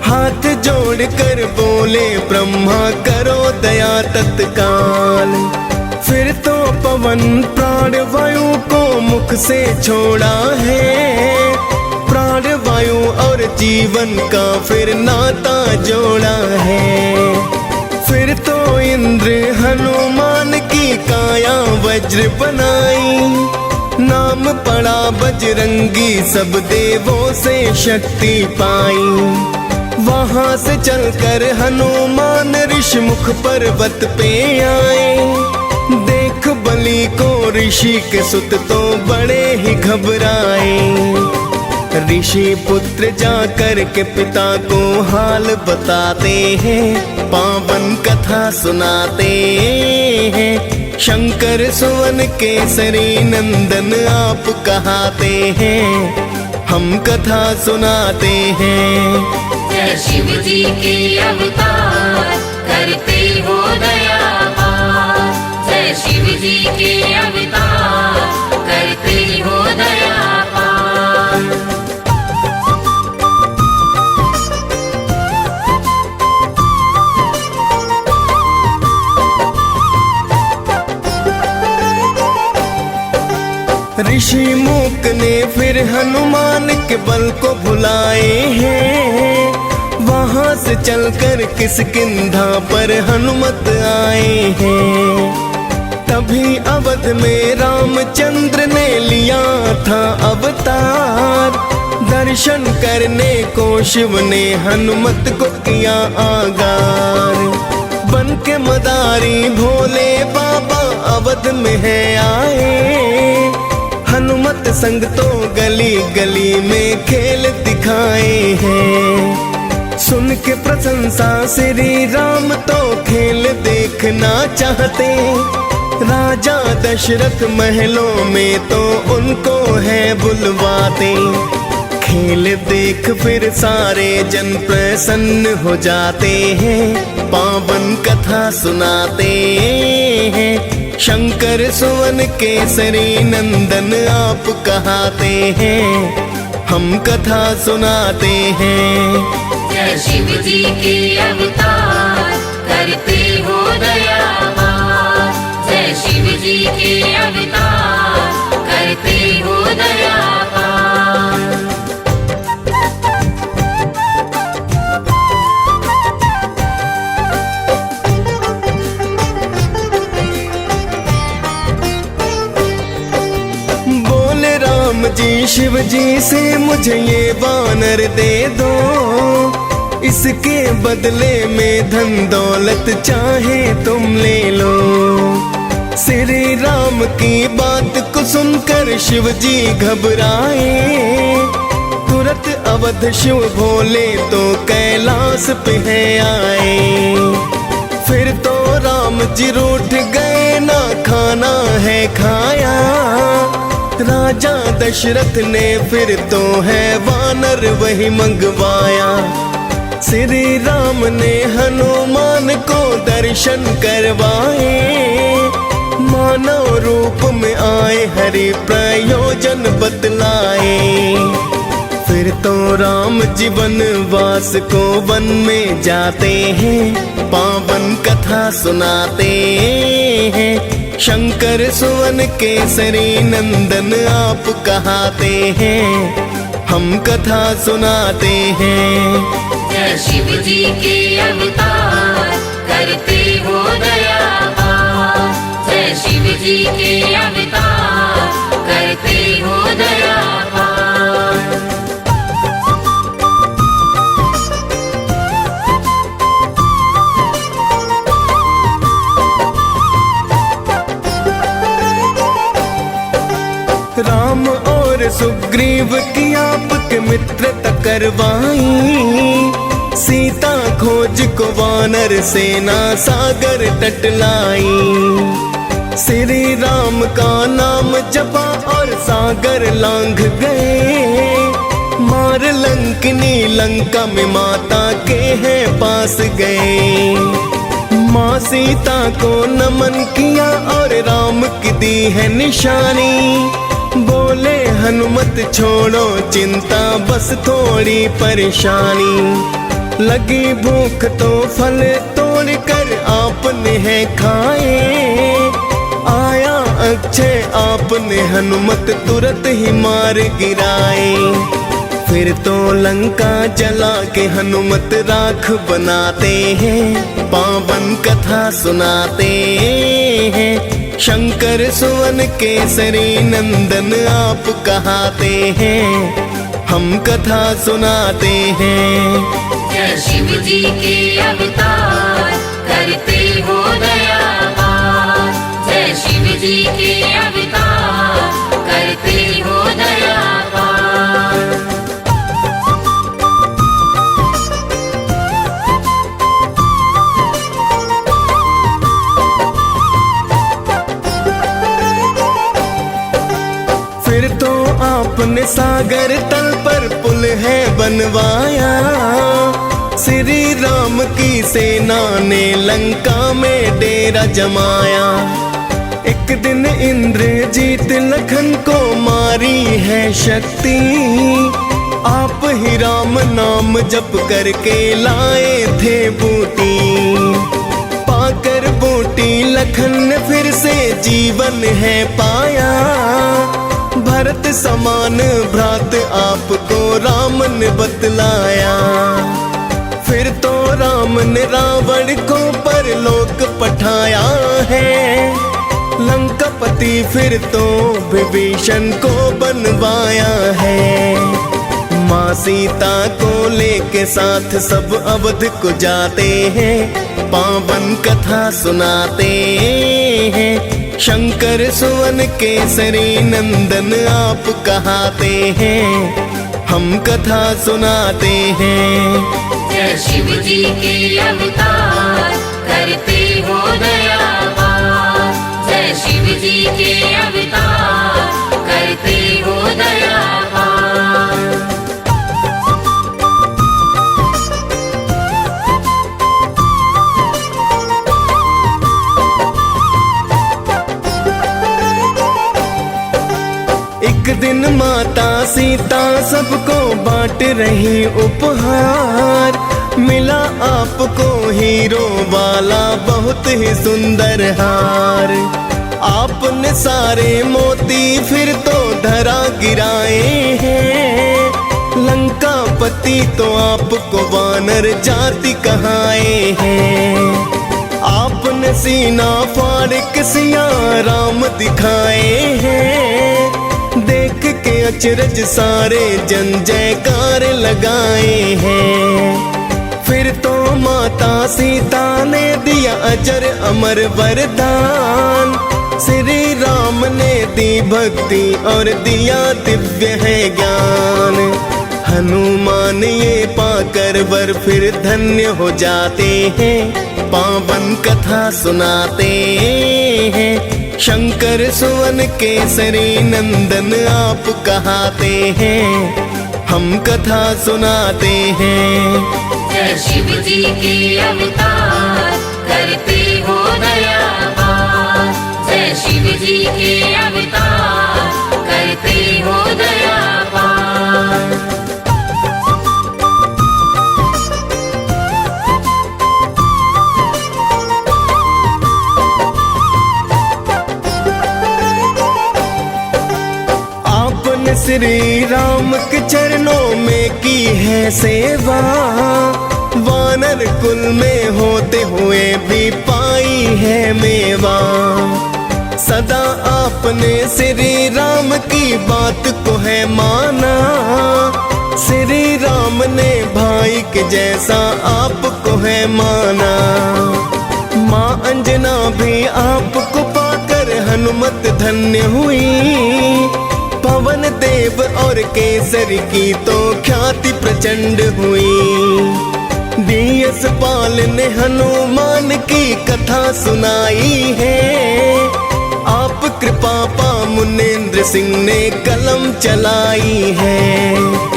हाथ जोड़ कर बोले ब्रह्मा करो दया तत्काल। फिर तो पवन प्राण वायु को मुख से छोड़ा है। प्राण वायु और जीवन का फिर नाता जोड़ा है। फिर तो इंद्र हनुमान की काया वज्र बनाई। नाम पड़ा बजरंगी सब देवों से शक्ति पाई। वहां से चलकर हनुमान ऋषि मुख पर्वत पे आए। देख बलि को ऋषि के सुत तो बड़े ही घबराए। ऋषि पुत्र जाकर के पिता को हाल बताते हैं। पावन कथा सुनाते हैं। शंकर सुवन केसरी नंदन आप कहाते हैं। हम कथा सुनाते हैं। जय शिव जी के अवतार करते हो दयावान। जय शिव जी के अवतार करते हो दयावान। ऋषि मूक ने फिर हनुमान के बल को भुलाए हैं। वहां से चलकर किष्किंधा पर हनुमत आए हैं। तभी अवध में रामचंद्र ने लिया था अवतार। दर्शन करने को शिव ने हनुमत को किया आगार। बन के मदारी भोले बाबा अवध में है आए। हनुमत संग तो गली गली में खेल दिखाए हैं। सुन के प्रशंसा श्री राम तो खेल देखना चाहते। राजा दशरथ महलों में तो उनको है बुलवाते। खेल देख फिर सारे जन प्रसन्न हो जाते हैं। पावन कथा सुनाते हैं। शंकर सुवन केसरी नंदन आप कहाते हैं। हम कथा सुनाते हैं। जय शिव जी के अवतार करते हो दयावान। जय शिव जी के अवतार करते हो दयावान। जी शिव जी से मुझे ये वानर दे दो। इसके बदले में धन दौलत चाहे तुम ले लो। श्री राम की बात को सुनकर शिव जी घबराए। तुरंत अवध शिव भोले तो कैलाश पे है आए। फिर तो राम जी रूठ गए ना खाना है खाया। राजा दशरथ ने फिर तो है वानर वही मंगवाया। श्री राम ने हनुमान को दर्शन करवाए। मानव रूप में आए हरि प्रयोजन बतलाए। फिर तो राम जीवन वास को वन में जाते हैं, पावन कथा सुनाते हैं। शंकर सुवन केसरी नंदन आप कहाते हैं, हम कथा सुनाते हैं। जय शिव जी के अवतार करते हो दया पार। जय शिव जी के अवतार करते हो दया पार। राम और सुग्रीव की आपके मित्रता करवाई, सीता खोज को वानर सेना सागर तट लाई। श्री राम का नाम जपा और सागर लांघ गए, मार लंकनी लंका में माता के हैं पास गए। माँ सीता को नमन किया और राम की दी है निशानी, बोले हनुमत छोड़ो चिंता बस थोड़ी परेशानी। लगी भूख तो फल तोड़ कर आपने है खाए, आया अक्षय आपने हनुमत तुरंत ही मार गिराए। फिर तो लंका जला के हनुमत राख बनाते हैं, पावन कथा सुनाते हैं। शंकर सुवन केसरी नंदन आप कहाते हैं, हम कथा सुनाते हैं। जय शिव जी के अवतार करते हो दया पार। जय शिव जी के अवतार करते हो दया पार। फिर तो आपने सागर तल पर पुल है बनवाया, श्री राम की सेना ने लंका में डेरा जमाया। एक दिन इंद्रजीत लखन को मारी है शक्ति, आप ही राम नाम जप करके लाए थे बूटी। पाकर बूटी लखन ने फिर से जीवन है पाया, भरत समान भ्रात आपको राम ने बतलाया। फिर तो राम ने रावण को परलोक पठाया है, लंकापति फिर तो विभीषण को बनवाया है। माँ सीता को लेके साथ सब अवध को जाते हैं, पावन कथा सुनाते हैं। शंकर सुवन केसरी नंदन आप कहाते हैं, हम कथा सुनाते हैं। जय शिव जी के अवतार करते हो दया पार। जय शिव जी के अवतार करते हो दया पार। एक दिन माता सीता सबको बांट रही उपहार, मिला आपको हीरो वाला बहुत ही सुंदर हार। आपने सारे मोती फिर तो धरा गिराए हैं, लंकापति तो आपको वानर जाति कहाए हैं। आपने सीना फाड़ के सिया राम दिखाए हैं, देख के अचरज सारे जन जयकार लगाए हैं। फिर तो माता सीता ने दिया अजर अमर वरदान, श्री राम ने दी भक्ति और दिया दिव्य है ज्ञान। हनुमान ये पाकर वर फिर धन्य हो जाते हैं, पावन कथा सुनाते हैं। शंकर सुवन केसरी नंदन आप कहाते हैं, हम कथा सुनाते हैं। जय शिव जी के अवतार करते हो दया पार। जय शिव जी के अवतार करते हो दया पार। आपने श्री राम के चरणों में की है सेवा, वानर कुल में होते हुए भी पाई है मेवा। सदा आपने श्री राम की बात को है माना, श्री राम ने भाई के जैसा आपको है माना। माँ अंजना भी आपको पाकर हनुमत धन्य हुई, पवन देव और केसरी की तो ख्याति प्रचंड हुई। डीएस पाल ने हनुमान की कथा सुनाई है, आप कृपा पा मुनेंद्र सिंह ने कलम चलाई है।